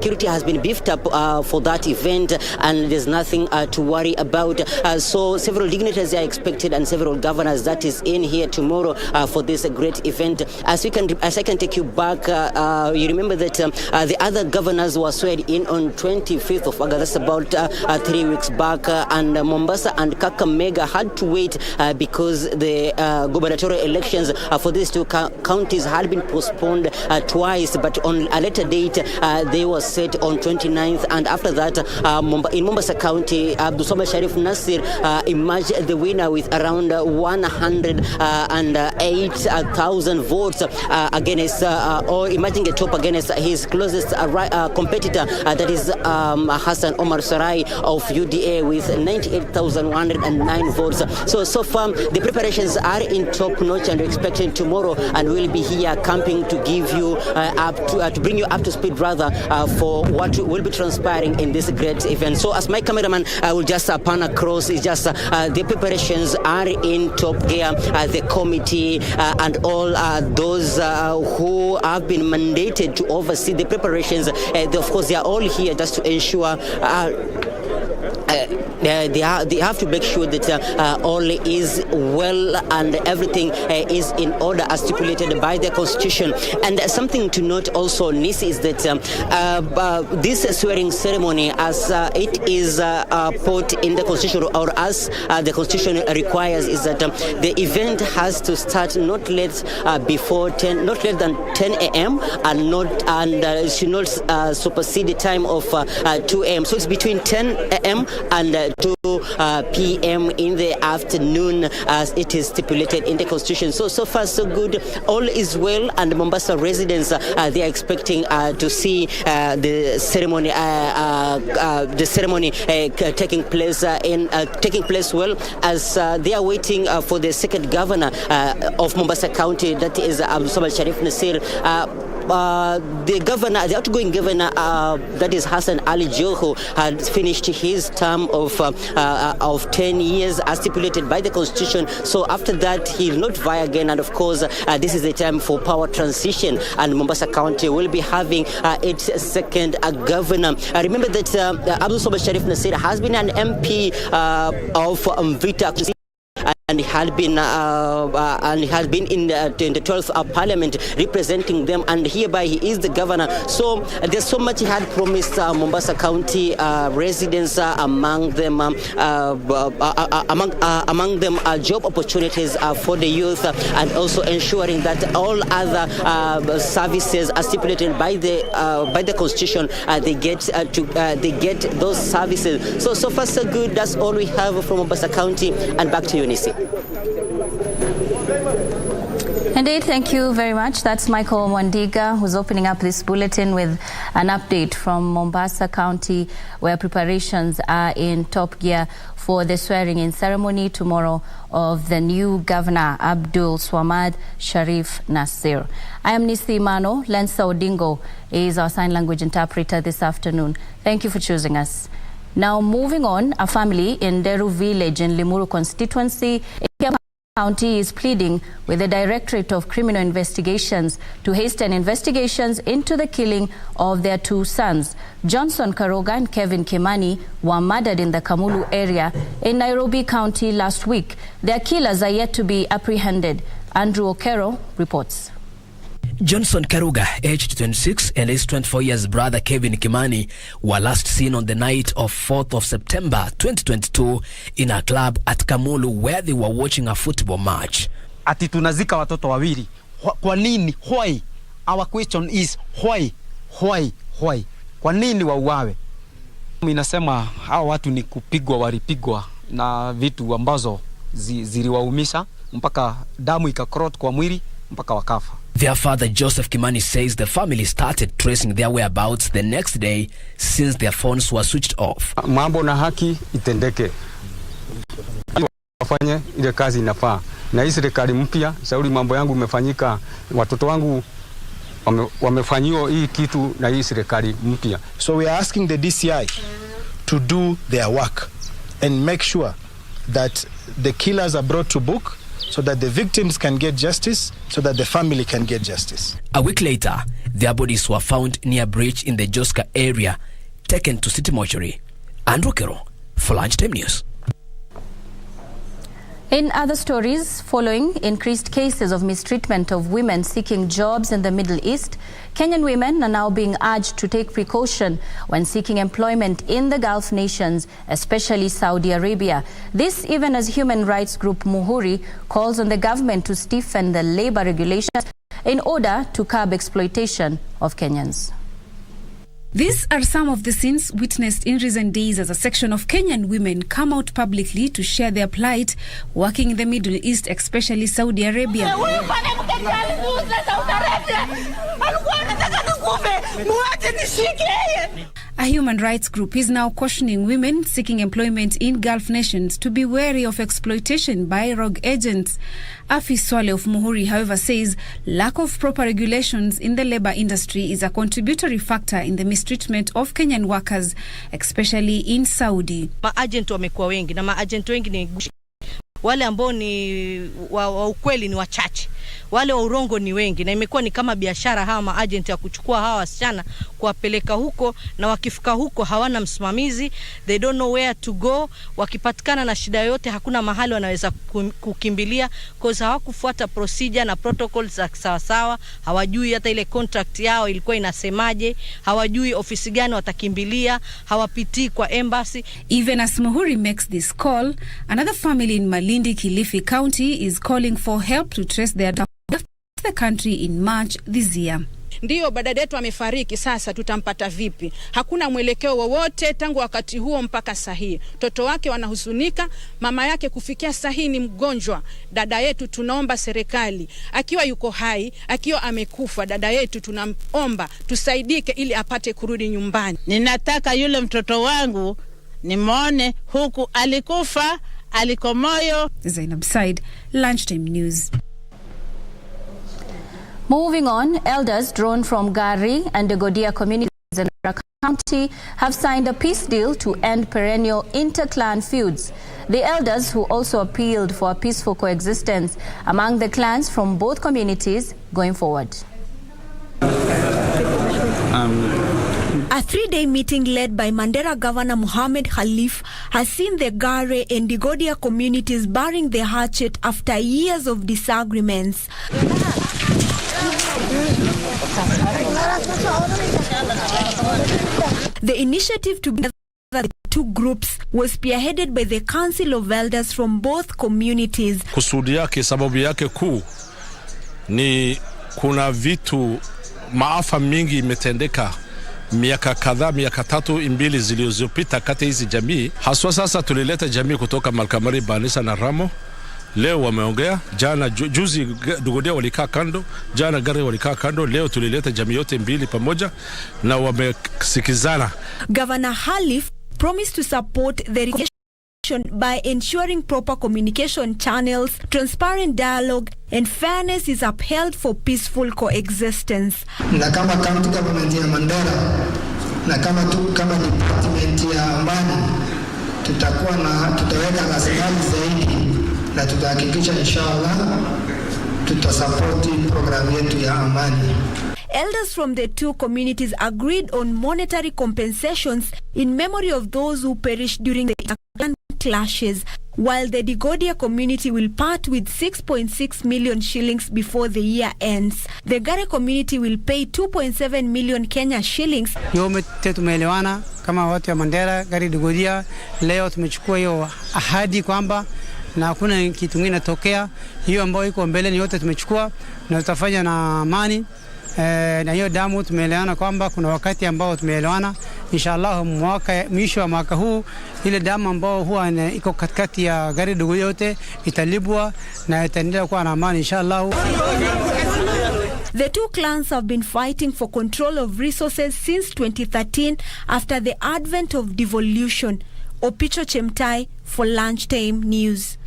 Security has been beefed up for that event, and there's nothing to worry about. So several dignitaries are expected, and several governors that is in here tomorrow for this great event. As I can take you back, you remember that the other governors were sworn in on 25th of August, about 3 weeks back, and Mombasa and Kakamega had to wait because the gubernatorial elections for these two counties had been postponed twice, but on a later date they were set on 29th, and after that in Mombasa County, Abdul Samad Sharif Nasir emerged the winner with around 108,000 votes against, or emerging atop against his closest competitor, that is Hassan Omar Sarai of UDA with 98,109 votes. So far the preparations are in top notch, and we're expecting tomorrow, and we'll be here camping to give you to bring you up to speed rather for what will be transpiring in this great event. So as my cameraman will just pan across, it's just the preparations are in top gear. The committee and all those who have been mandated to oversee the preparations, of course they are all here just to ensure they have to make sure that all is well and everything is in order as stipulated by the constitution. And something to note also, Nissie, is that this swearing ceremony, as it is put in the constitution, or as the constitution requires, is that the event has to start not less before 10, not less than 10 a.m. and should not supersede the time of 2 a.m. So it's between 10 a.m. and 2 p.m. in the afternoon, as it is stipulated in the constitution. So far so good, all is well, and Mombasa residents they are expecting to see the ceremony taking place well, as they are waiting for the second governor of Mombasa County, that is Abdul Samad Sharif Nasir. The outgoing governor, that is Hassan Ali Joho, had finished his term of 10 years as stipulated by the constitution. So after that, he will not vie again. And of course, this is the time for power transition, and Mombasa County will be having its second governor. Remember that Abdul Samad Sharif Nasir has been an MP of Vita, and had been in the 12th Parliament representing them, and hereby he is the governor. So there's so much he had promised Mombasa County residents, among them job opportunities for the youth, and also ensuring that all other services as stipulated by the constitution they get those services. So far so good. That's all we have from Mombasa County, and back to you, Nissie. Indeed, thank you very much. That's Michael Mwandiga, who's opening up this bulletin with an update from Mombasa County, where preparations are in top gear for the swearing-in ceremony tomorrow of the new governor, Abdul Samad Sharif Nasir. I am Nissie Imano. Lensa Odingo is our sign language interpreter this afternoon. Thank you for choosing us. Now, moving on, a family in Deru village in Limuru constituency in County is pleading with the Directorate of Criminal Investigations to hasten investigations into the killing of their two sons. Johnson Karoga and Kevin Kimani were murdered in the Kamulu area in Nairobi County last week. Their killers are yet to be apprehended. Andrew Okero reports. Johnson Karuga, aged 26, and his 24 years brother Kevin Kimani were last seen on the night of 4th of September 2022 in a club at Kamulu, where they were watching a football match. Ati tunazika watoto wawili. Kwa nini? Why? Our question is why? Kwa nini wauawe? Minasema hawa watu ni kupigwa, walipigwa na vitu ambazo ziliwaumisha mpaka damu ikakrot kwa mwili mpaka wakafa. Their father Joseph Kimani says the family started tracing their whereabouts the next day since their phones were switched off. Mambo na haki itendeke. Wafanye ile kazi inafaa. Na hii serikali mpya, shauri mambo yangu imefanyika, watoto wangu wamefanyiwa hii kitu na hii serikali mpya. So we are asking the DCI to do their work and make sure that the killers are brought to book, so that the victims can get justice, so that the family can get justice. A week later, Their bodies were found near a bridge in the Joska area, taken to City Mortuary. Andrew Kero for Lunchtime News. In other stories, following increased cases of mistreatment of women seeking jobs in the Middle East, Kenyan women are now being urged to take precaution when seeking employment in the Gulf nations, especially Saudi Arabia. This even as human rights group Muhuri calls on the government to stiffen the labor regulations in order to curb exploitation of Kenyans. These are some of the scenes witnessed in recent days as a section of Kenyan women come out publicly to share their plight working in the Middle East, especially Saudi Arabia. A human rights group is now cautioning women seeking employment in Gulf nations to be wary of exploitation by rogue agents. Afis Swale of Muhuri, however, says lack of proper regulations in the labor industry is a contributory factor in the mistreatment of Kenyan workers, especially in Saudi. Maagent wamekuwa wengi na maagent wengi ni wale ambao ni wa ukweli ni wachache. Wale wa urongo ni wengi na imekuwa ni kama biashara hawa maagent ya kuchukua hawa wasichana kuwapeleka huko, na wakifika huko hawana msimamizi, they don't know where to go. Wakipatikana na shida yote hakuna mahali wanaweza kukimbilia because hawakufuata procedure na protocols za sawa. Hawajui hata ile contract yao ilikuwa inasemaje, hawajui ofisi gani watakimbilia, hawapitii kwa embassy. Even as Muhuri makes this call, another family in Malindi, Kilifi County is calling for help to trace their the country in March this year. Ndiyo dada yetu amefariki, sasa tutampata vipi? Hakuna mwelekeo wowote tangu wakati huo mpaka sahihi. Toto wake wanahuzunika, mama yake kufikia sahihi ni mgonjwa. Dada yetu tunaomba serikali, akiwa yuko hai, akiwa amekufa, dada yetu tunaomba tusaidike ili apate kurudi nyumbani. Ninataka yule mtoto wangu nimwone huku alikufa, alikomoyo. Zainab Said, Lunchtime News. Moving on, elders drawn from Gari and the Godia communities in Naraka County have signed a peace deal to end perennial inter-clan feuds. The elders, who also appealed for a peaceful coexistence among the clans from both communities going forward. A three-day meeting led by Mandera Governor Mohamed Khalif has seen the Gare and Digodia communities burying the hatchet after years of disagreements. The initiative to bring the two groups was spearheaded by the Council of Elders from both communities. Kusudi yake, sababu yake kuu ni kuna vitu maafa mingi imetendeka miaka kadhaa, miaka 3-2 zilizopita kati hizi jamii. Haswa sasa tulileta jamii kutoka Malkamari, Banisa na Ramo. Leo wameongea, jana juzi Dugodia walikaa kando, jana Gari walikaa kando, leo tulileta jamii yote mbili pamoja na wamesikizana. Governor Khalif promised to support the reconciliation by ensuring proper communication channels, transparent dialogue and fairness is upheld for peaceful coexistence. Na kama county government ya Mandera na kama department ya Amani tutaweka rasilimali zaidi na tutahakikisha inshallah tutasapoti program yetu ya Amani. Elders from the two communities agreed on monetary compensations in memory of those who perished during the clashes, while the Digodia community will part with 6.6 million shillings before the year ends. The Gare community will pay 2.7 million Kenya shillings. Yote tumeelewana kama watu wa Mandera, Gare, Digodia. Leo tumechukua hiyo ahadi kwamba na hakuna kitu kingine tokea. Hiyo ambayo iko mbele ni yote tumechukua na tutafanya na amani. Na hiyo damu tumeelewana kwamba kuna wakati ambao tumeelewana inshallah mwisho wa mwaka huu ile damu ambao huwa iko katikati ya Gari Dogo yote italibwa na itaendelea kuwa na amani inshallah. The two clans have been fighting for control of resources since 2013 after the advent of devolution. Opicho Chemtai for Lunchtime News.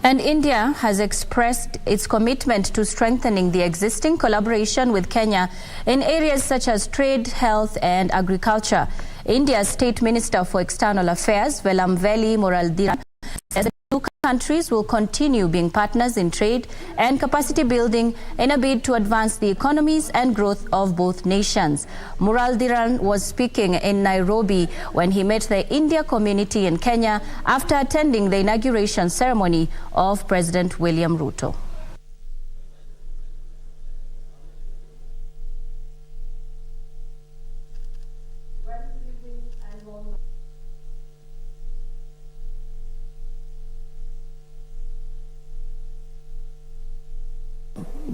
And India has expressed its commitment to strengthening the existing collaboration with Kenya in areas such as trade, health and agriculture. India's State Minister for External Affairs, Velamveli Moraldiran, says the two countries will continue being partners in trade and capacity building in a bid to advance the economies and growth of both nations. Muraldiran was speaking in Nairobi when he met the India community in Kenya after attending the inauguration ceremony of President William Ruto.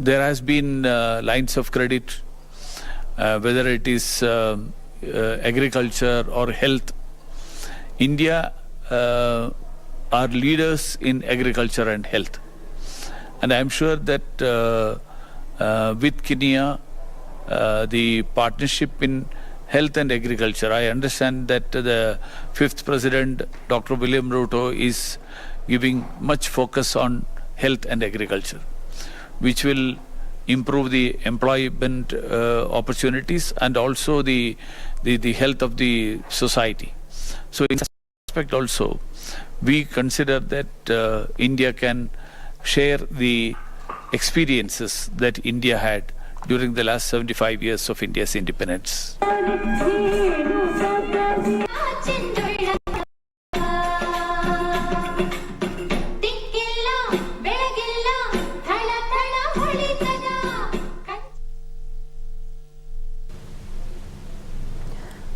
There has been lines of credit, whether it is agriculture or health. India are leaders in agriculture and health. And I'm sure that with Kenya, the partnership in health and agriculture, I understand that the 5th President, Dr. William Ruto, is giving much focus on health and agriculture, which will improve the employment opportunities and also the health of the society. So in this aspect also, we consider that India can share the experiences that India had during the last 75 years of India's independence.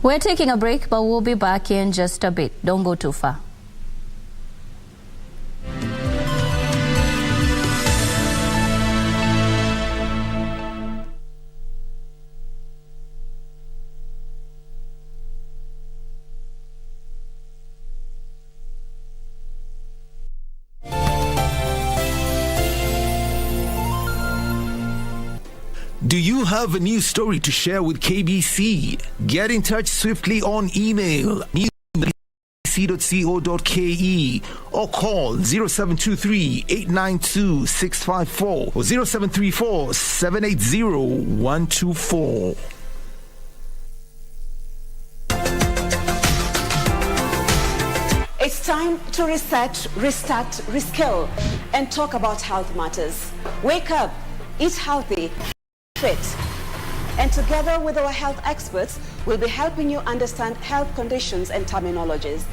We're taking a break, but we'll be back in just a bit. Don't go too far. Do you have a news story to share with KBC? Get in touch swiftly on email news@kbc.co.ke or call 0723 892 654 or 0734 780 124. It's time to reset, restart, reskill, and talk about health matters. Wake up, eat healthy, fit. And together with our health experts, we'll be helping you understand health conditions and terminologies.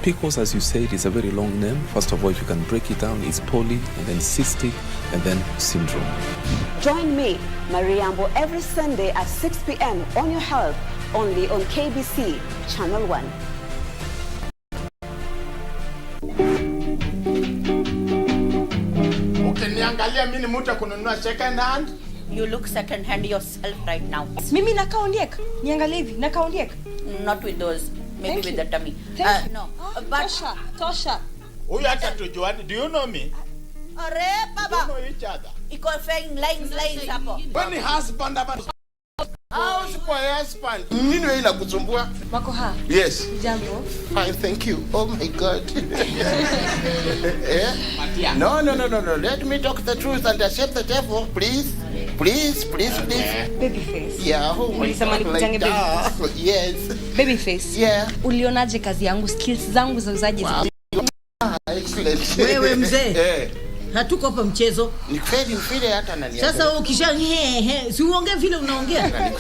PCOS, as you said, is a very long name. First of all, if you can break it down, it's poly, and then cystic, and then syndrome. Join me, Mariambo, every Sunday at 6 p.m. on Your Health, only on KBC Channel 1. Ukiniangalia mimi mtu kununua second hand. You look second hand yourself right now. Mimi nakaondieka. Niangalie hivi, nakaondieka. Not with those. Maybe with the tummy. No. But Tosha. Huyu hata tujuani. Do you know me? Are baba. We know each other. Iko flying lines hapo. When husband about house kwa husband. Nini wewe inakusumbua? Wako ha? Yes. Jambo. Fine, thank you. Oh my God. No. Let me talk the truth and accept the devil, please. Please. Babyface. Yeah. Oh my God. Like that. Yes. Babyface. Yeah. Ulionaje kazi yangu, skills zangu za uzaji? Wow. Excellent. Wewe mzee. Hatuko hapa mchezo. Ni kweli hata nani. Sasa wewe ukisha si uongee vile unaongea.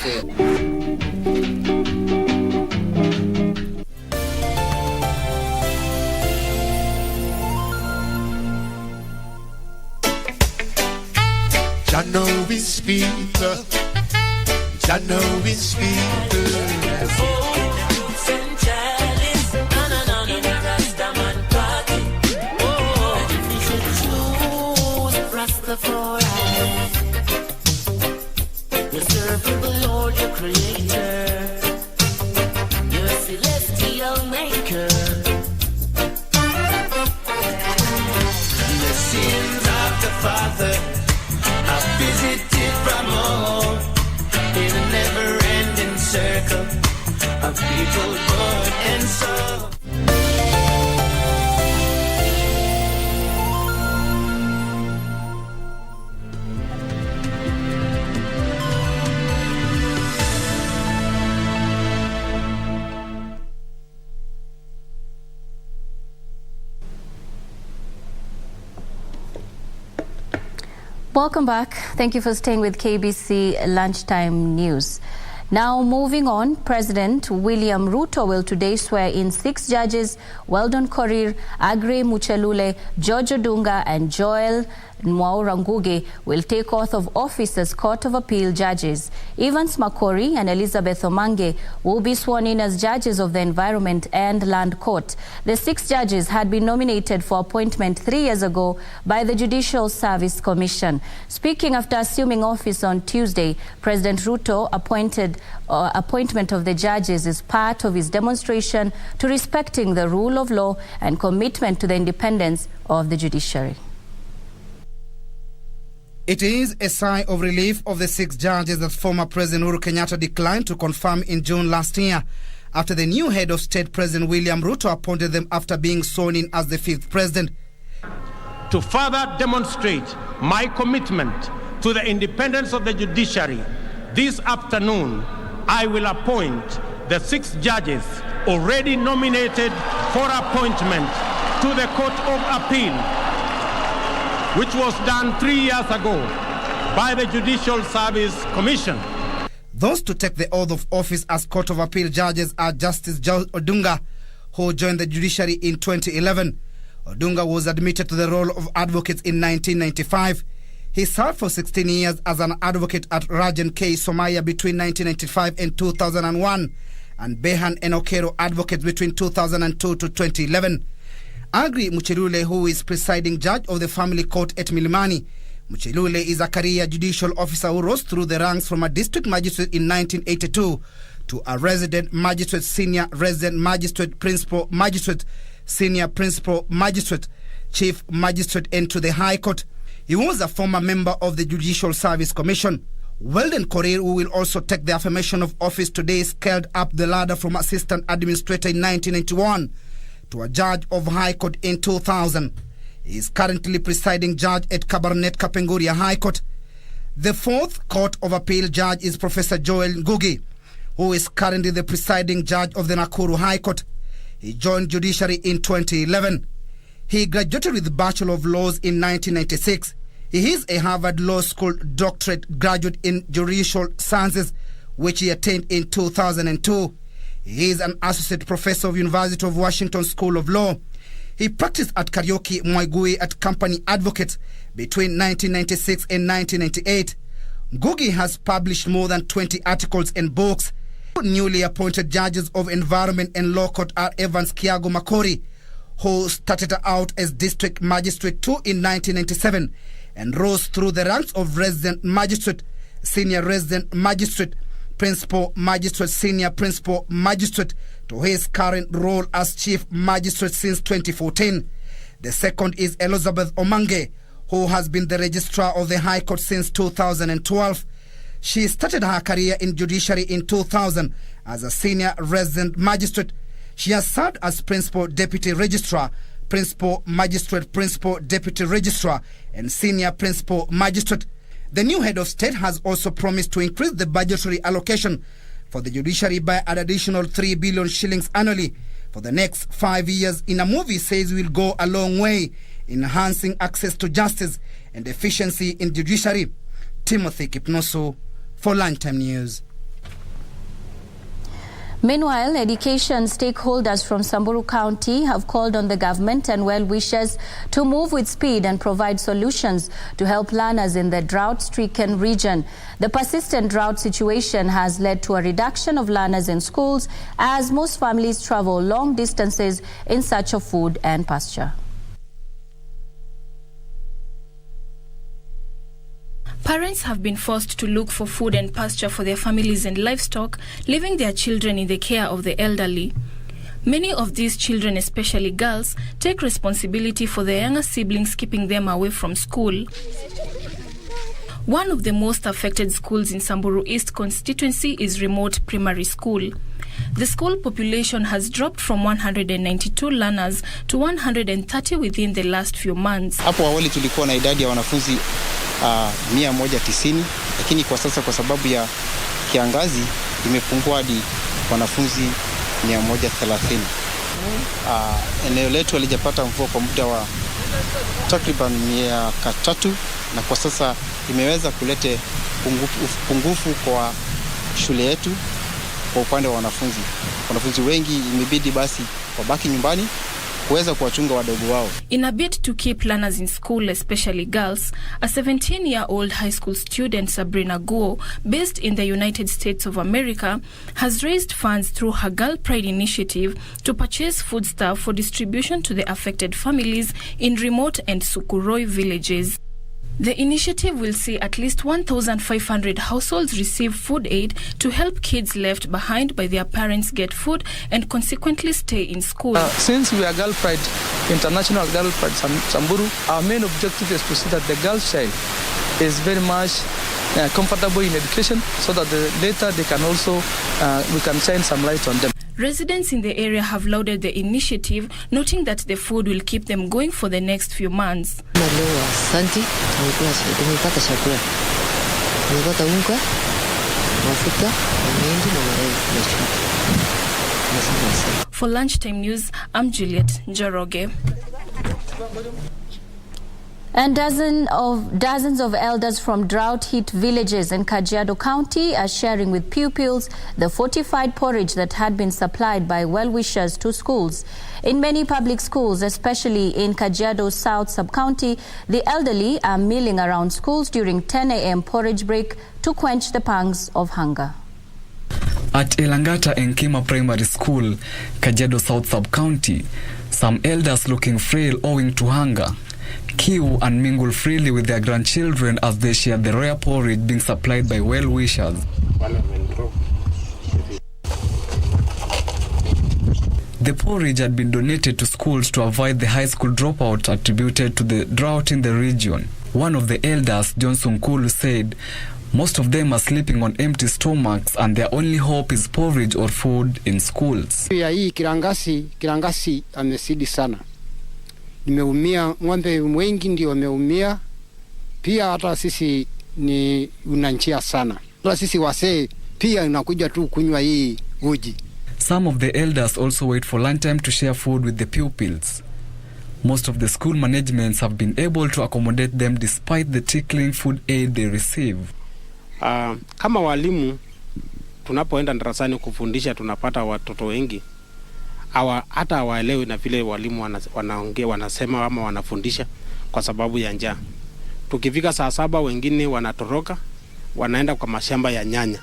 I know we speak, I know we speak. You serve the Lord, your creator, your celestial maker. The sins of the Father are visited from all in a never-ending circle of people born and soul. Welcome back. Thank you for staying with KBC Lunchtime News. Now moving on, President William Ruto will today swear in 6 judges: Weldon Korir, Aggrey Muchelule, George Odunga and Joel Mwaura Ngugi will take oath of office as Court of Appeal judges. Evans Makori and Elizabeth Omange will be sworn in as judges of the Environment and Land Court. The 6 judges had been nominated for appointment 3 years ago by the Judicial Service Commission. Speaking after assuming office on Tuesday, President Ruto appointment of the judges is part of his demonstration to respecting the rule of law and commitment to the independence of the judiciary. It is a sigh of relief of the 6 judges that former President Uhuru Kenyatta declined to confirm in June last year, after the new head of state, President William Ruto, appointed them after being sworn in as the 5th president. To further demonstrate my commitment to the independence of the judiciary, this afternoon I will appoint the 6 judges already nominated for appointment to the Court of Appeal, which was done 3 years ago by the Judicial Service Commission. Those to take the oath of office as Court of Appeal judges are Justice George Odunga, who joined the judiciary in 2011. Odunga was admitted to the role of advocate in 1995. He served for 16 years as an advocate at Rajan K. Somaya between 1995 and 2001, and Behan and Okero advocates between 2002 to 2011. Aggrey Muchelule, who is presiding judge of the family court at Milimani. Muchelule is a career judicial officer who rose through the ranks from a district magistrate in 1982 to a resident magistrate, senior resident magistrate, principal magistrate, senior principal magistrate, chief magistrate, and to the High Court. He was a former member of the Judicial Service Commission. Weldon Korir, who will also take the affirmation of office today, scaled up the ladder from assistant administrator in 1991 to a judge of High Court in 2000. He is currently presiding judge at Kabarnet Kapenguria High Court. The 4th Court of Appeal judge is Professor Joel Ngugi, who is currently the presiding judge of the Nakuru High Court. He joined judiciary in 2011. He graduated with Bachelor of Laws in 1996. He is a Harvard Law School doctorate graduate in Judicial Sciences, which he attained in 2002. He is an associate professor of University of Washington School of Law. He practiced at Karaoke Mwaigui at Company Advocates between 1996 and 1998. Ngugi has published more than 20 articles and books. Newly appointed judges of Environment and Law Court are Evans Kiago Makori, who started out as District Magistrate 2 in 1997 and rose through the ranks of Resident Magistrate, Senior Resident Magistrate, Principal Magistrate, Senior Principal Magistrate, to his current role as Chief Magistrate since 2014. The second is Elizabeth Omange, who has been the Registrar of the High Court since 2012. She started her career in judiciary in 2000 as a Senior Resident Magistrate. She has served as Principal Deputy Registrar, Principal Magistrate, Principal Deputy Registrar, and Senior Principal Magistrate. The new head of state has also promised to increase the budgetary allocation for the judiciary by an additional 3 billion shillings annually for the next 5 years in a move he says will go a long way in enhancing access to justice and efficiency in judiciary. Timothy Kipnoso for Lunchtime News. Meanwhile, education stakeholders from Samburu County have called on the government and well-wishers to move with speed and provide solutions to help learners in the drought-stricken region. The persistent drought situation has led to a reduction of learners in schools as most families travel long distances in search of food and pasture. Parents have been forced to look for food and pasture for their families and livestock, leaving their children in the care of the elderly. Many of these children, especially girls, take responsibility for their younger siblings, keeping them away from school. One of the most affected schools in Samburu East constituency is Remote Primary School. The school population has dropped from 192 learners to 130 within the last few months. Hapo awali tulikuwa na idadi ya wanafunzi 190, lakini kwa sasa kwa sababu ya kiangazi imepungua hadi wanafunzi 130. Eneo letu halijapata mvua kwa muda wa takriban miaka 3 na kwa sasa imeweza kuleta pungufu kwa shule yetu kwa upande wa wanafunzi. Wanafunzi wengi imebidi basi wabaki nyumbani kuweza kuwachunga wadogo wao. In a bid to keep learners in school, especially girls, a 17-year-old high school student, Sabrina Guo, based in the United States of America, has raised funds through her Girl Pride initiative to purchase foodstuff for distribution to the affected families in remote and Sukuroi villages. The initiative will see at least 1,500 households receive food aid to help kids left behind by their parents get food and consequently stay in school. Since we are Girl Pride, International Girl Pride Samburu, our main objective is to see that the girl child is very much comfortable in education so that later they can also, we can shine some light on them. Residents in the area have lauded the initiative, noting that the food will keep them going for the next few months. For Lunchtime News, I'm Juliet Njoroge. And dozens of elders from drought-hit villages in Kajiado County are sharing with pupils the fortified porridge that had been supplied by well-wishers to schools. In many public schools, especially in Kajiado South Sub-County, the elderly are milling around schools during 10 a.m. porridge break to quench the pangs of hunger. At Elangata Enkima Primary School, Kajiado South Sub-County, some elders looking frail owing to hunger queue and mingle freely with their grandchildren as they share the rare porridge being supplied by well-wishers. The porridge had been donated to schools to avoid the high school dropout attributed to the drought in the region. One of the elders, Johnson Kulu, said most of them are sleeping on empty stomachs and their only hope is porridge or food in schools. Hii kirangasi amesidi sana. Nimeumia, ng'ombe wengi ndio wameumia. Pia hata sisi ni unanchia sana. Hata sisi wasee pia unakuja tu kunywa hii uji. Some of the elders also wait for lunchtime to share food with the pupils. Most of the school managements have been able to accommodate them despite the tickling food aid they receive. Kama walimu tunapoenda darasani kufundisha tunapata watoto wengi. Hata hawaelewi na vile walimu wanaongea wanasema ama wanafundisha kwa sababu ya njaa. Tukifika saa 7 wengine wanatoroka wanaenda kwa mashamba ya nyanya.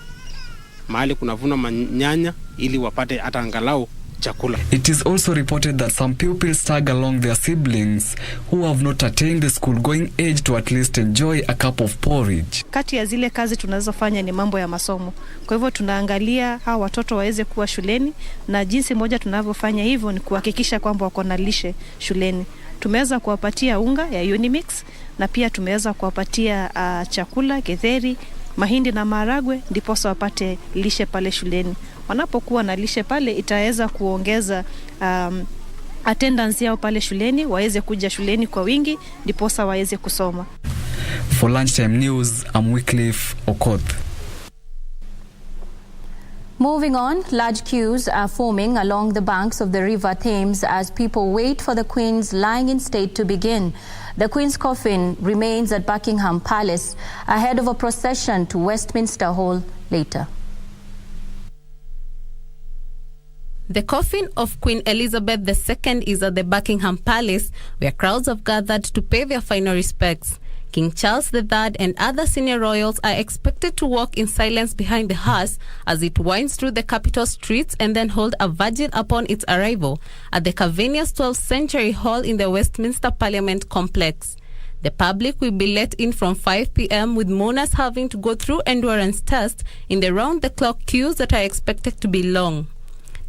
Mahali kunavuna manyanya ili wapate hata angalau chakula. It is also reported that some pupils tag along their siblings who have not attained the school going age to at least enjoy a cup of porridge. Kati ya zile kazi tunazofanya ni mambo ya masomo. Kwa hivyo tunaangalia hawa watoto waweze kuwa shuleni, na jinsi moja tunavyofanya hivyo ni kuhakikisha kwamba wako na lishe shuleni. Tumeweza kuwapatia unga ya Unimix na pia tumeweza kuwapatia chakula, getheri, mahindi na maharagwe ndiposa wapate lishe pale shuleni. Wanapokuwa na lishe pale itaweza kuongeza attendance yao pale shuleni, waweze kuja shuleni kwa wingi ndiposa waweze kusoma. For Lunchtime News, I'm Wycliffe Okoth. Moving on, large queues are forming along the banks of the River Thames as people wait for the Queen's lying in state to begin. The Queen's coffin remains at Buckingham Palace ahead of a procession to Westminster Hall later. The coffin of Queen Elizabeth II is at the Buckingham Palace, where crowds have gathered to pay their final respects. King Charles III and other senior royals are expected to walk in silence behind the hearse as it winds through the capital streets and then hold a vigil upon its arrival at the cavernous 12th century hall in the Westminster Parliament complex. The public will be let in from 5 p.m. with mourners having to go through endurance tests in the round-the-clock queues that are expected to be long.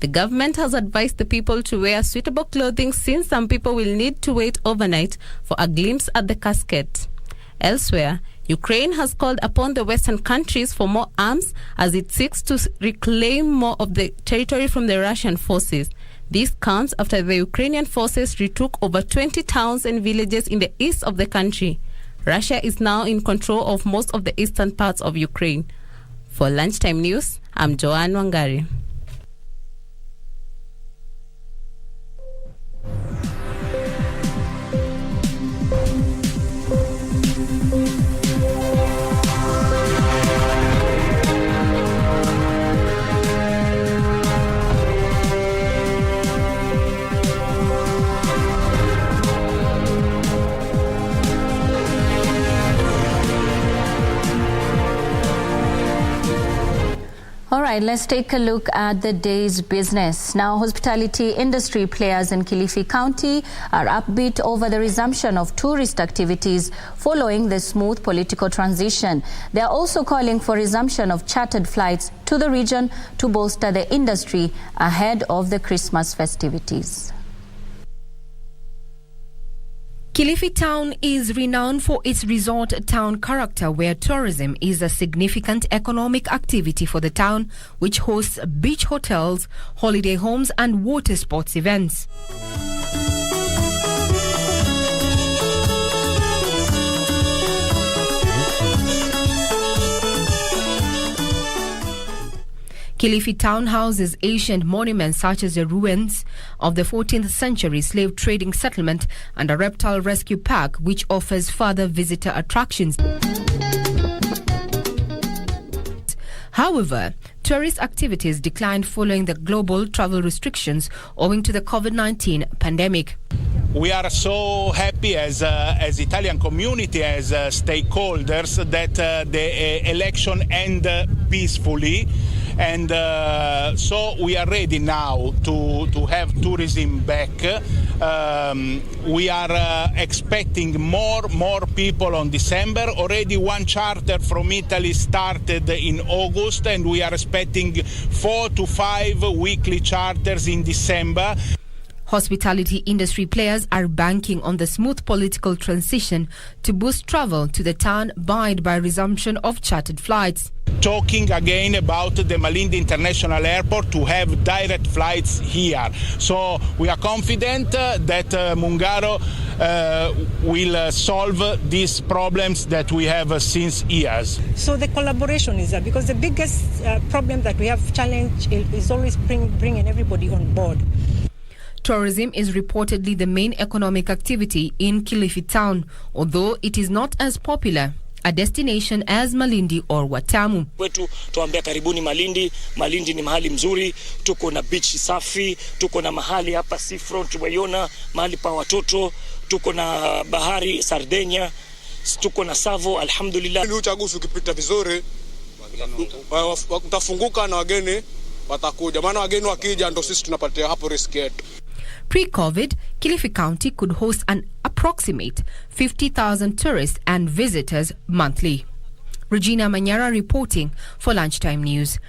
The government has advised the people to wear suitable clothing since some people will need to wait overnight for a glimpse at the casket. Elsewhere, Ukraine has called upon the Western countries for more arms as it seeks to reclaim more of the territory from the Russian forces. This comes after the Ukrainian forces retook over 20 towns and villages in the east of the country. Russia is now in control of most of the eastern parts of Ukraine. For Lunchtime News, I'm Joanne Wangari. All right, let's take a look at the day's business. Now, hospitality industry players in Kilifi County are upbeat over the resumption of tourist activities following the smooth political transition. They are also calling for resumption of chartered flights to the region to bolster the industry ahead of the Christmas festivities. Kilifi town is renowned for its resort town character, where tourism is a significant economic activity for the town, which hosts beach hotels, holiday homes and water sports events. Kilifi town houses ancient monuments such as the ruins of the 14th century slave trading settlement and a reptile rescue park, which offers further visitor attractions. However, tourist activities declined following the global travel restrictions owing to the COVID-19 pandemic. We are so happy as Italian community, as stakeholders, that the election ended peacefully. And so we are ready now to have tourism back. We are expecting more people on December. Already one charter from Italy started in August, and we are expecting 4 to 5 weekly charters in December. Hospitality industry players are banking on the smooth political transition to boost travel to the town by resumption of chartered flights. Talking again about the Malindi International Airport to have direct flights here. So we are confident that Mungaro will solve these problems that we have since years. So the collaboration is there, because the biggest problem that we have challenge is always bringing everybody on board. Tourism is reportedly the main economic activity in Kilifi town, although it is not as popular a destination as Malindi or Watamu. Wetu tuambia karibuni Malindi. Malindi ni mahali mzuri, tuko na beach safi, tuko na mahali hapa seafront wayona, mahali pa watoto, tuko na bahari Sardinia, tuko na Savo, alhamdulillah. Ili uchaguzi ukipita vizuri utafunguka na wageni watakuja, maana wageni wakija ndo sisi tunapatia hapo risk yetu. Pre-COVID, Kilifi County could host an approximate 50,000 tourists and visitors monthly. Regina Manyara reporting for Lunchtime News.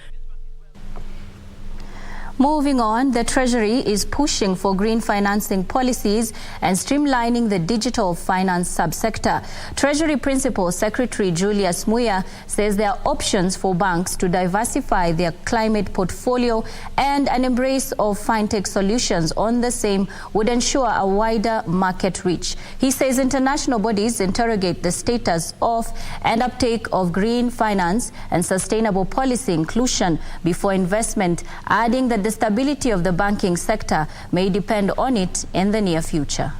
Moving on, the Treasury is pushing for green financing policies and streamlining the digital finance subsector. Treasury Principal Secretary Julius Muya says there are options for banks to diversify their climate portfolio, and an embrace of fintech solutions on the same would ensure a wider market reach. He says international bodies interrogate the status of and uptake of green finance and sustainable policy inclusion before investment, adding that the stability of the banking sector may depend on it in the near future.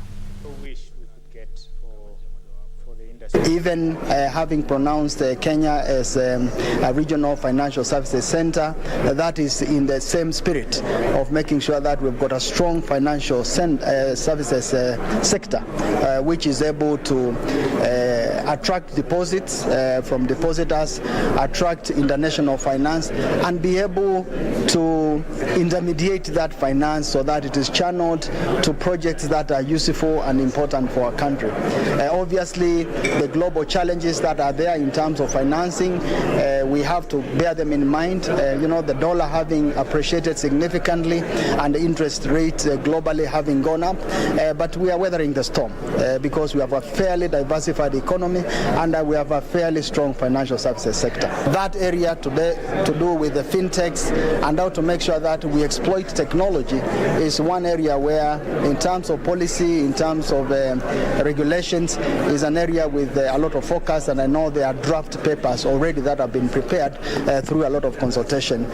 Even having pronounced Kenya as a regional financial services center, that is in the same spirit of making sure that we've got a strong financial services sector which is able to attract deposits from depositors, attract international finance, and be able to intermediate that finance so that it is channeled to projects that are useful and important for our country. Obviously, the global challenges that are there in terms of financing, we have to bear them in mind. The dollar having appreciated significantly and the interest rates globally having gone up, but we are weathering the storm because we have a fairly diversified economy and we have a fairly strong financial services sector. That area today to do with the fintechs and how to make sure that we exploit technology is one area where, in terms of policy, in terms of regulations, is an area with a lot of focus, and I know there are draft papers already that have been prepared through a lot of consultation,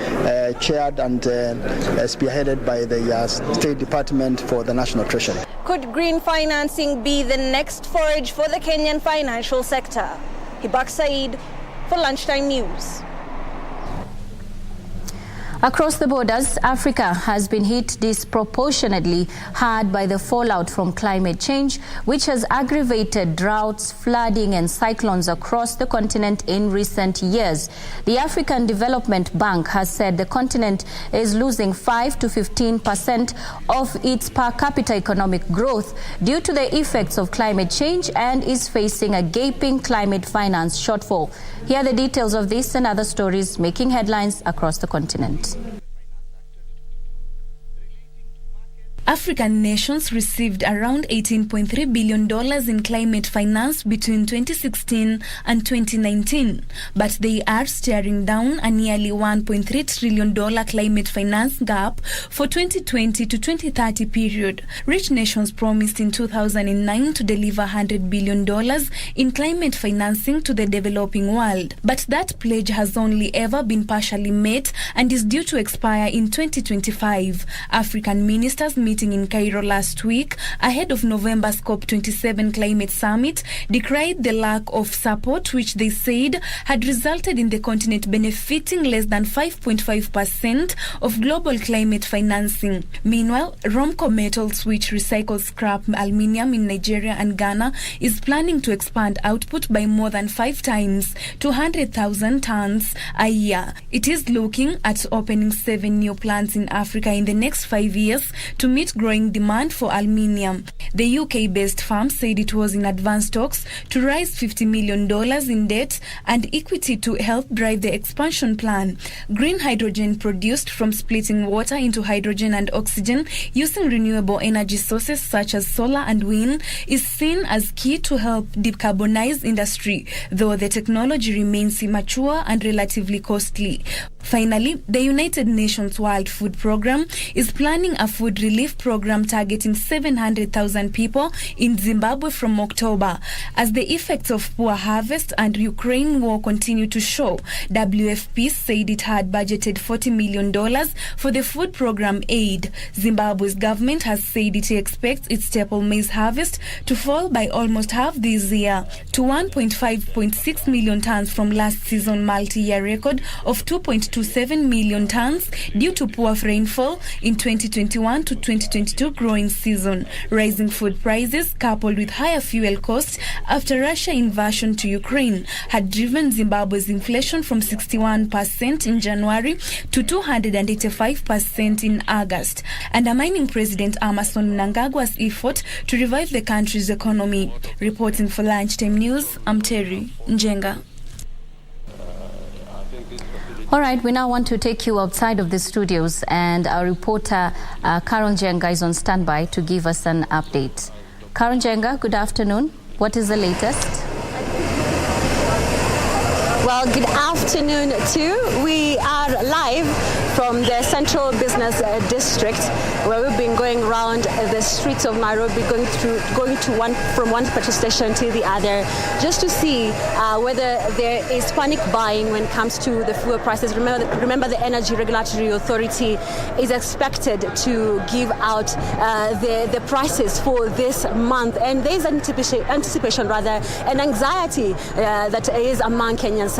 chaired and spearheaded by the State Department for the National Treasury. Could green financing be the next forage for the Kenyan financial sector? Hibak Said for Lunchtime News. Across the borders, Africa has been hit disproportionately hard by the fallout from climate change, which has aggravated droughts, flooding and cyclones across the continent in recent years. The African Development Bank has said the continent is losing 5 to 15% of its per capita economic growth due to the effects of climate change and is facing a gaping climate finance shortfall. Here are the details of this and other stories making headlines across the continent. African nations received around $18.3 billion in climate finance between 2016 and 2019, but they are staring down a nearly $1.3 trillion climate finance gap for 2020 to 2030 period. Rich nations promised in 2009 to deliver $100 billion in climate financing to the developing world, but that pledge has only ever been partially met and is due to expire in 2025. African ministers meeting in Cairo last week ahead of November's COP27 climate summit decried the lack of support, which they said had resulted in the continent benefiting less than 5.5% of global climate financing. Meanwhile, Romco Metals, which recycles scrap aluminium in Nigeria and Ghana, is planning to expand output by more than 5 times to 100,000 tons a year. It is looking at opening 7 new plants in Africa in the next 5 years to meet growing demand for aluminium. The UK-based firm said it was in advanced talks to raise $50 million in debt and equity to help drive the expansion plan. Green hydrogen produced from splitting water into hydrogen and oxygen using renewable energy sources such as solar and wind is seen as key to help decarbonize industry, though the technology remains immature and relatively costly. Finally, the United Nations World Food Programme is planning a food relief program targeting 700,000 people in Zimbabwe from October. As the effects of poor harvest and Ukraine war continue to show, WFP said it had budgeted $40 million for the food program aid. Zimbabwe's government has said it expects its staple maize harvest to fall by almost half this year to 1.5.6 million tons from last season's multi-year record of 2.27 million tons due to poor rainfall in 2021 to 2022 growing season. Rising food prices coupled with higher fuel costs after Russia's invasion to Ukraine had driven Zimbabwe's inflation from 61% in January to 285% in August, undermining President Emmerson Mnangagwa's effort to revive the country's economy. Reporting for Lunchtime News, I'm Terry Njenga. All right, we now want to take you outside of the studios, and our reporter Carol Njenga is on standby to give us an update. Carol Njenga, good afternoon. What is the latest? Well, good afternoon too. We are live from the Central Business District, where we've been going around the streets of Nairobi, going from one petrol station to the other, just to see whether there is panic buying when it comes to the fuel prices. Remember, the Energy Regulatory Authority is expected to give out the prices for this month, and there is anticipation, and anxiety that is among Kenyans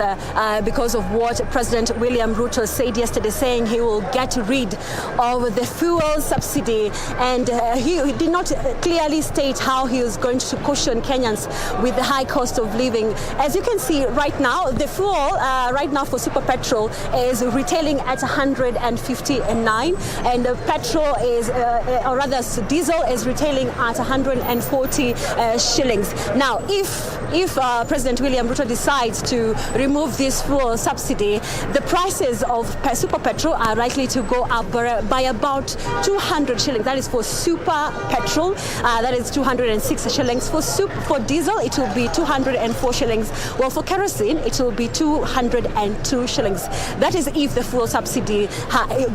because of what President William Ruto said yesterday, saying he will get rid of the fuel subsidy, and he did not clearly state how he was going to caution Kenyans with the high cost of living. As you can see right now, the fuel right now for super petrol is retailing at 159, and the petrol is, or rather diesel is retailing at 140 shillings. Now, if President William Ruto decides to remove this fuel subsidy, the prices of super petrol are likely to go up by about 200 shillings. That is for super petrol. That is 206 shillings. For diesel, it will be 204 shillings. Well, for kerosene, it will be 202 shillings. That is if the fuel subsidy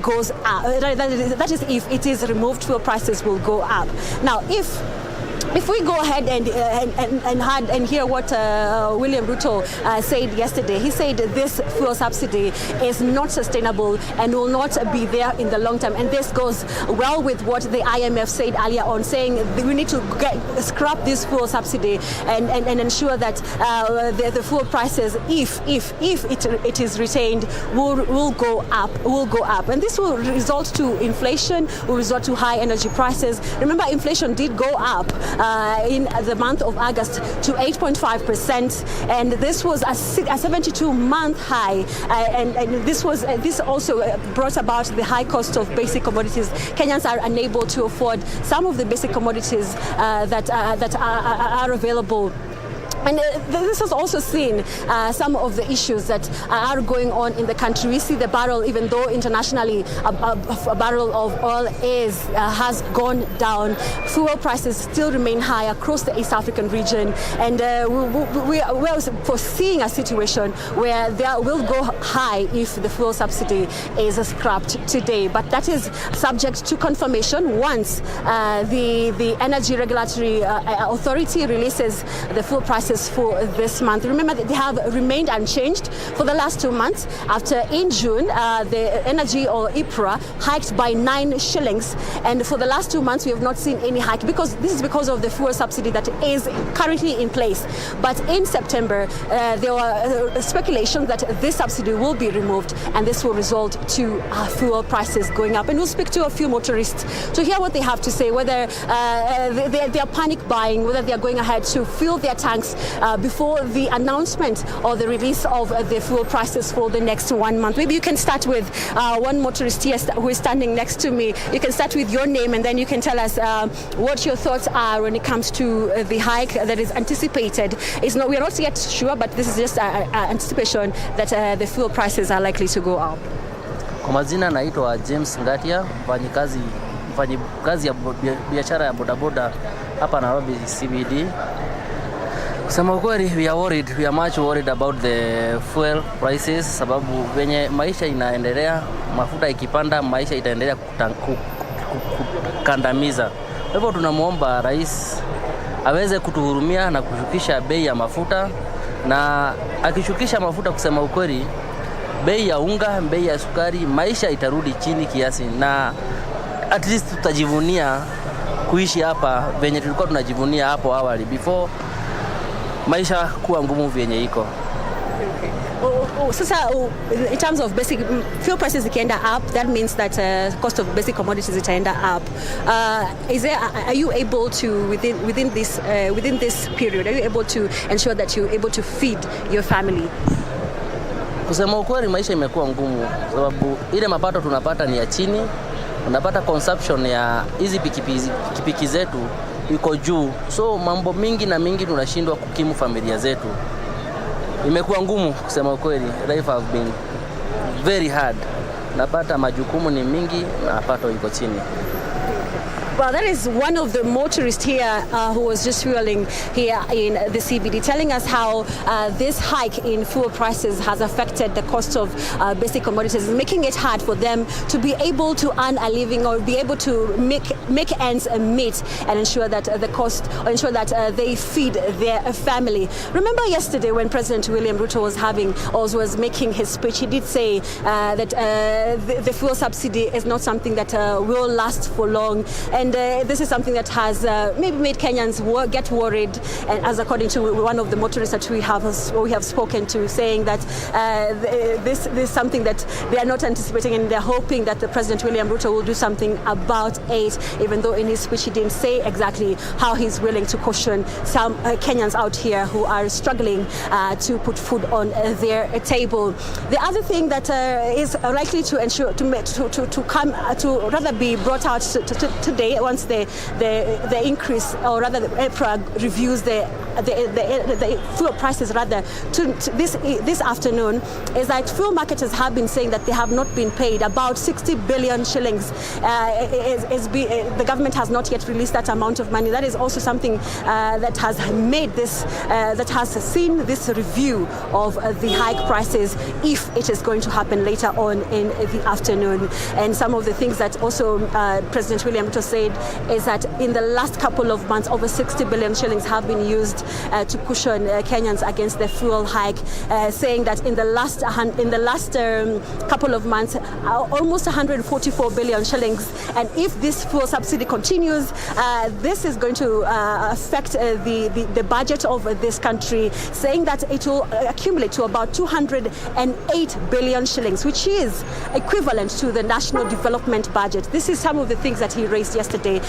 goes up. That is if it is removed, fuel prices will go up. Now, if If we go ahead and hear what William Ruto said yesterday, he said this fuel subsidy is not sustainable and will not be there in the long term. And this goes well with what the IMF said earlier on, saying we need to scrap this fuel subsidy and ensure that the fuel prices, if it is retained, will go up. And this will result to inflation, will result to high energy prices. Remember, inflation did go up in the month of August to 8.5%, and this was a 72-month high. And this also brought about the high cost of basic commodities. Kenyans are unable to afford some of the basic commodities that are available. And this has also seen some of the issues that are going on in the country. We see the barrel, even though internationally a barrel of oil has gone down, fuel prices still remain high across the East African region. And we are foreseeing a situation where they will go high if the fuel subsidy is scrapped today. But that is subject to confirmation once the Energy Regulatory Authority releases the fuel prices for this month. Remember that they have remained unchanged for the last 2 months. After in June, the energy or IPRA hiked by 9 shillings, and for the last 2 months we have not seen any hike because this is because of the fuel subsidy that is currently in place. But in September, there were speculations that this subsidy will be removed, and this will result to fuel prices going up. And we'll speak to a few motorists to hear what they have to say, whether they are panic buying, whether they are going ahead to fill their tanks before the announcement or the release of the fuel prices for the next 1 month. Maybe you can start with one motorist here who is standing next to me. You can start with your name and then you can tell us what your thoughts are when it comes to the hike that is anticipated. We are not yet sure, but this is just anticipation that the fuel prices are likely to go up. Kwa majina naitwa James Ngatia, mfanyikazi ya biashara ya bodaboda hapa Nairobi CBD. Kusema ukweli, we are much worried about the fuel prices, sababu venye maisha inaendelea, mafuta ikipanda, maisha itaendelea kukandamiza. Kwa hivyo tunamuomba rais aweze kutuhurumia na kushukisha bei ya mafuta, na akishukisha mafuta, kusema ukweli, bei ya unga, bei ya sukari, maisha itarudi chini kiasi, na at least tutajivunia kuishi hapa venye tulikuwa tunajivunia hapo awali before maisha kuwa ngumu vyenye iko. Sasa, in terms of basic fuel prices ikienda up, that means that cost of basic commodities itaenda up. Are you able to within this period, are you able to ensure that you're able to feed your family? Kusema ukweli, maisha imekuwa ngumu sababu ile mapato tunapata ni ya chini. Unapata consumption ya hizi pikipiki zetu iko juu, so mambo mingi tunashindwa kukimu familia zetu. Imekuwa ngumu kusema ukweli. Life have been very hard. Napata majukumu ni mingi na mapato iko chini. Well, that is one of the motorists here who was just fueling here in the CBD, telling us how this hike in fuel prices has affected the cost of basic commodities, making it hard for them to be able to earn a living or be able to make ends meet and ensure that they feed their family. Remember yesterday when President William Ruto was making his speech, he did say that the fuel subsidy is not something that will last for long. And this is something that has maybe made Kenyans get worried, and as according to one of the motorists that we have spoken to, saying that this is something that they are not anticipating, and they're hoping that the President William Ruto will do something about it, even though in his speech he didn't say exactly how he's willing to caution some Kenyans out here who are struggling to put food on their table. The other thing that is likely to ensure to rather be brought out today once the increase, or rather the EPRA reviews the the fuel prices rather to this afternoon is that fuel marketers have been saying that they have not been paid about 60 billion shillings. The government has not yet released that amount of money. That is also something that has made this, that has seen this review of the hike prices, if it is going to happen later on in the afternoon. And some of the things that also President William Ruto said is that in the last couple of months, over 60 billion shillings have been used to cushion Kenyans against the fuel hike, saying that in the last couple of months, almost 144 billion shillings. And if this fuel subsidy continues, this is going to affect the budget of this country, saying that it will accumulate to about 208 billion shillings, which is equivalent to the national development budget. This is some of the things that he raised yesterday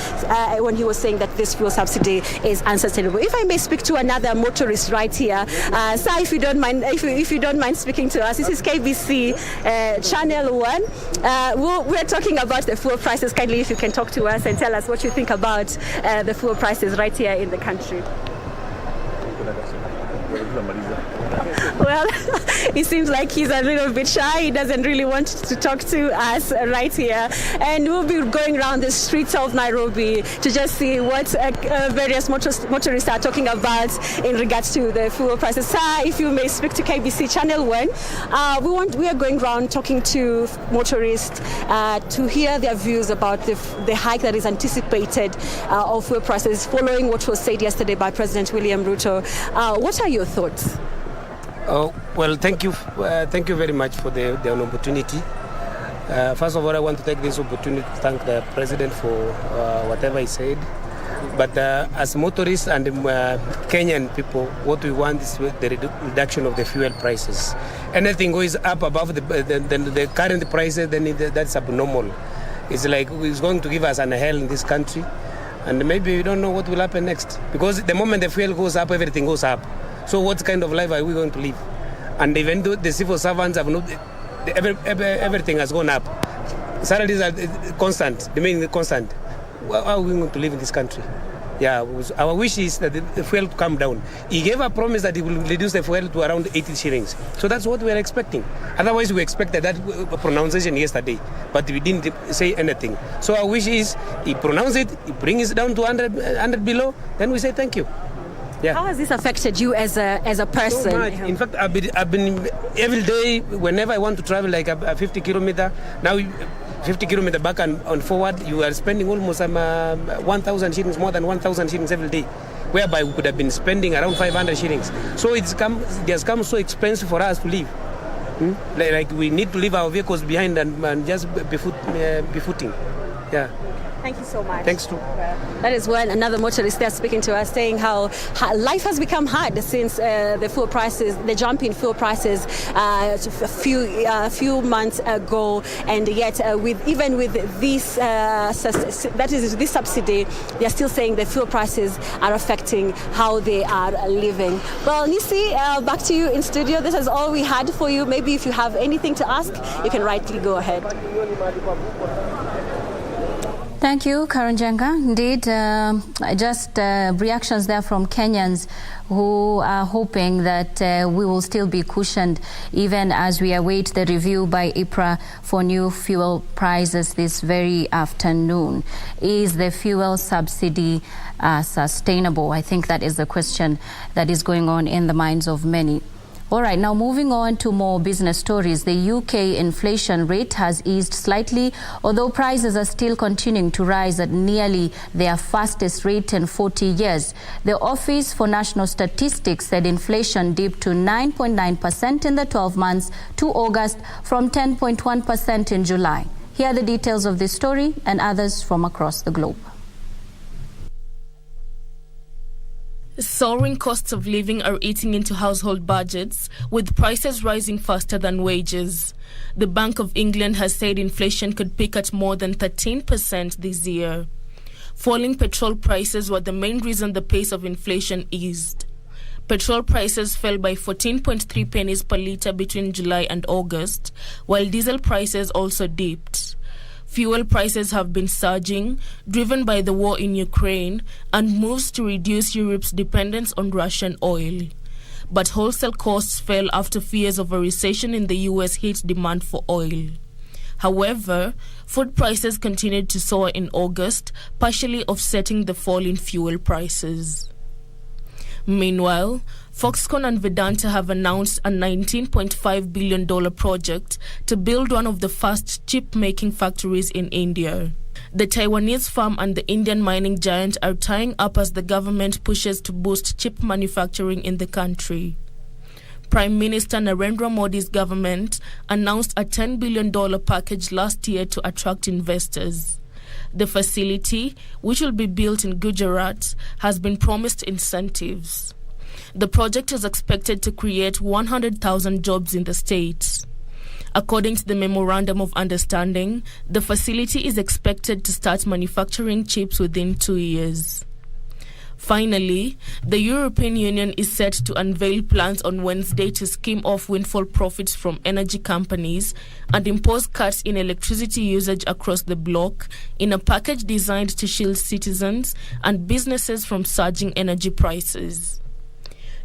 when he was saying that this fuel subsidy is unsustainable. If I may speak to another motorist right here, sir, if you don't mind, if you don't mind speaking to us, this is KBC Channel 1. We're talking about the fuel prices. Kindly, if you can talk to us and tell us what you think about the fuel prices right here in the country. Well, it seems like he's a little bit shy. He doesn't really want to talk to us right here. And we'll be going around the streets of Nairobi to just see what various motorists are talking about in regards to the fuel prices. Sir, if you may speak to KBC Channel 1, we are going around talking to motorists to hear their views about the hike that is anticipated of fuel prices following what was said yesterday by President William Ruto. What are your thoughts? Oh, well, thank you very much for the opportunity. First of all, I want to take this opportunity to thank the President for whatever he said. But as motorists and Kenyan people, what we want is the reduction of the fuel prices. Anything goes up above the current prices, then that's abnormal. It's like it's going to give us an hell in this country. And maybe we don't know what will happen next. Because the moment the fuel goes up, everything goes up. So what kind of life are we going to live? And even though the civil servants have not, everything has gone up. Salaries are constant, remaining constant. How are we going to live in this country? Yeah, our wish is that the fuel to come down. He gave a promise that he will reduce the fuel to around 80 shillings. So that's what we are expecting. Otherwise, we expected that pronunciation yesterday, but we didn't say anything. So our wish is he pronounce it, he brings it down to 100 below, then we say thank you. Yeah. How has this affected you as a person? So much. In fact, I've been every day, whenever I want to travel like a 50 kilometer, now 50 kilometer back and forward, you are spending almost 1,000 shillings, more than 1,000 shillings every day, whereby we could have been spending around 500 shillings. So it has come so expensive for us to live. Like we need to leave our vehicles behind and just befooting. Yeah. Thank you so much. Thanks too. That is when another motorist there speaking to us, saying how life has become hard since the jump in fuel prices a few months ago, and yet even with this this subsidy, they are still saying the fuel prices are affecting how they are living. Well, Nissie, back to you in studio. This is all we had for you. Maybe if you have anything to ask, you can rightly go ahead. Thank you, Karanjanga. Indeed, just reactions there from Kenyans who are hoping that we will still be cushioned even as we await the review by IPRA for new fuel prices this very afternoon. Is the fuel subsidy sustainable? I think that is the question that is going on in the minds of many. All right, now moving on to more business stories. The UK inflation rate has eased slightly, although prices are still continuing to rise at nearly their fastest rate in 40 years. The Office for National Statistics said inflation dipped to 9.9% in the 12 months to August from 10.1% in July. Here are the details of this story and others from across the globe. Soaring costs of living are eating into household budgets, with prices rising faster than wages. The Bank of England has said inflation could peak at more than 13% this year. Falling petrol prices were the main reason the pace of inflation eased. Petrol prices fell by 14.3 pennies per litre between July and August, while diesel prices also dipped. Fuel prices have been surging, driven by the war in Ukraine and moves to reduce Europe's dependence on Russian oil. But wholesale costs fell after fears of a recession in the US hit demand for oil. However, food prices continued to soar in August, partially offsetting the fall in fuel prices. Meanwhile, Foxconn and Vedanta have announced a $19.5 billion project to build one of the first chip-making factories in India. The Taiwanese firm and the Indian mining giant are tying up as the government pushes to boost chip manufacturing in the country. Prime Minister Narendra Modi's government announced a $10 billion package last year to attract investors. The facility, which will be built in Gujarat, has been promised incentives. The project is expected to create 100,000 jobs in the state. According to the Memorandum of Understanding, the facility is expected to start manufacturing chips within 2 years. Finally, the European Union is set to unveil plans on Wednesday to skim off windfall profits from energy companies and impose cuts in electricity usage across the bloc in a package designed to shield citizens and businesses from surging energy prices.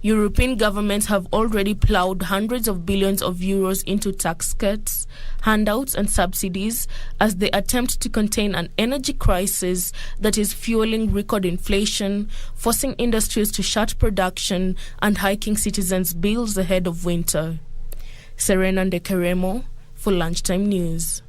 European governments have already ploughed hundreds of billions of euros into tax cuts, handouts and subsidies as they attempt to contain an energy crisis that is fueling record inflation, forcing industries to shut production and hiking citizens' bills ahead of winter. Serena Ndekeremo for Lunchtime News.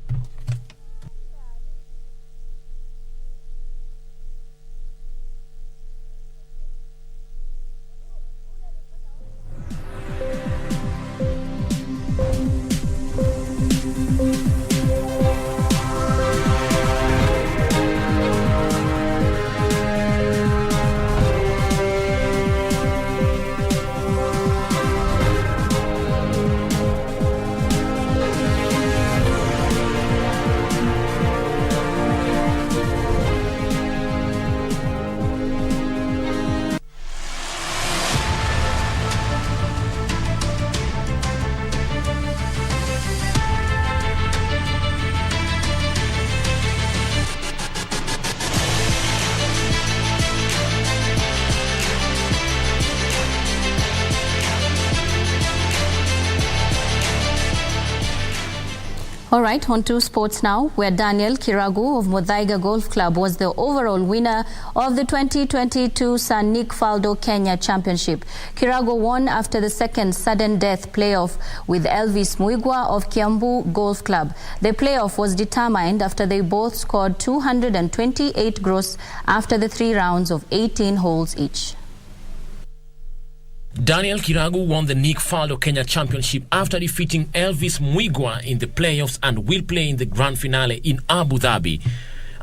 All right, on to sports now, where Daniel Kiragu of Muthaiga Golf Club was the overall winner of the 2022 San Nick Faldo Kenya Championship. Kiragu won after the second sudden death playoff with Elvis Muigwa of Kiambu Golf Club. The playoff was determined after they both scored 228 gross after the 3 rounds of 18 holes each. Daniel Kiragu won the Nick Faldo Kenya Championship after defeating Elvis Muigwa in the playoffs and will play in the grand finale in Abu Dhabi.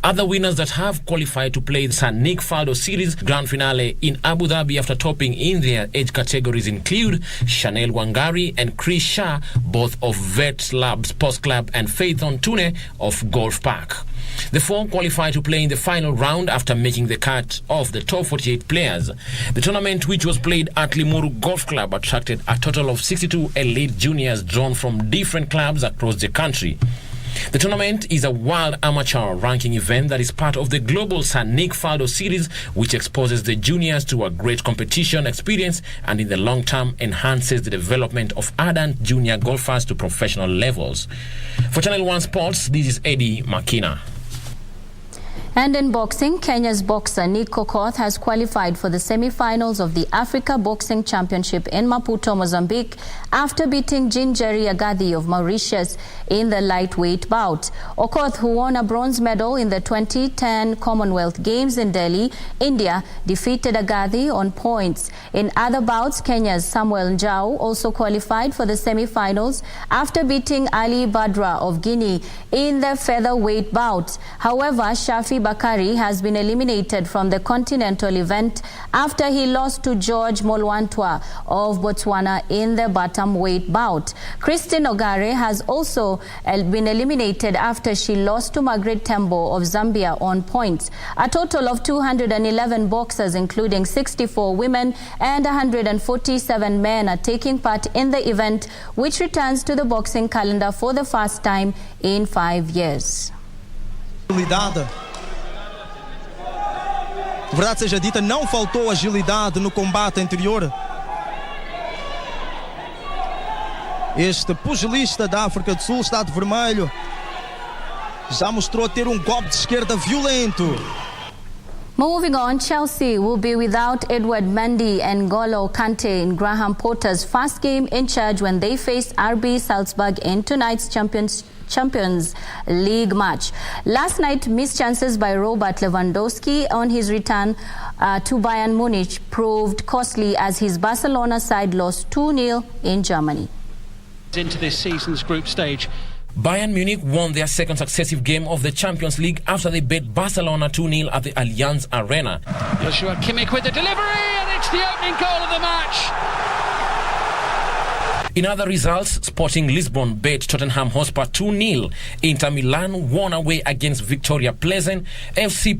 Other winners that have qualified to play the San Nick Faldo Series grand finale in Abu Dhabi after topping in their age categories include Chanel Wangari and Chris Shah, both of Vet Lab Sports Club, and Faith Ontune of Golf Park. The 4 qualified to play in the final round after making the cut of the top 48 players. The tournament, which was played at Limuru Golf Club, attracted a total of 62 elite juniors drawn from different clubs across the country. The tournament is a world amateur ranking event that is part of the global San Nick Faldo series, which exposes the juniors to a great competition experience and in the long term enhances the development of ardent junior golfers to professional levels. For Channel 1 Sports, this is Eddie Makina. And in boxing, Kenya's boxer Nick Kokoth has qualified for the semi-finals of the Africa Boxing Championship in Maputo, Mozambique, after beating Jinjeri Agadhi of Mauritius in the lightweight bout. Okoth, who won a bronze medal in the 2010 Commonwealth Games in Delhi, India, defeated Agadhi on points. In other bouts, Kenya's Samuel Njau also qualified for the semi-finals after beating Ali Badra of Guinea in the featherweight bout. However, Shafi Bakari has been eliminated from the Continental event after he lost to George Molwantwa of Botswana in the bantamweight bout. Christine Ogare has also been eliminated after she lost to Margaret Tembo of Zambia on points. A total of 211 boxers, including 64 women and 147 men, are taking part in the event, which returns to the boxing calendar for the first time in 5 years. Verdade seja dita, não faltou agilidade no combate anterior. Este pugilista da África do Sul está de vermelho. Já mostrou ter golpe de esquerda violento. Moving on, Chelsea will be without Edward Mendy and N'Golo Kante in Graham Potter's first game in charge when they face RB Salzburg in tonight's Champions League match. Last night, missed chances by Robert Lewandowski on his return to Bayern Munich proved costly as his Barcelona side lost 2-0 in Germany. Into this season's group stage. Bayern Munich won their second successive game of the Champions League after they beat Barcelona 2-0 at the Allianz Arena. Joshua Kimmich with the delivery, and it's the opening goal of the match. In other results, Sporting Lisbon beat Tottenham Hotspur 2-0. Inter Milan won away against Victoria Pleasant. FC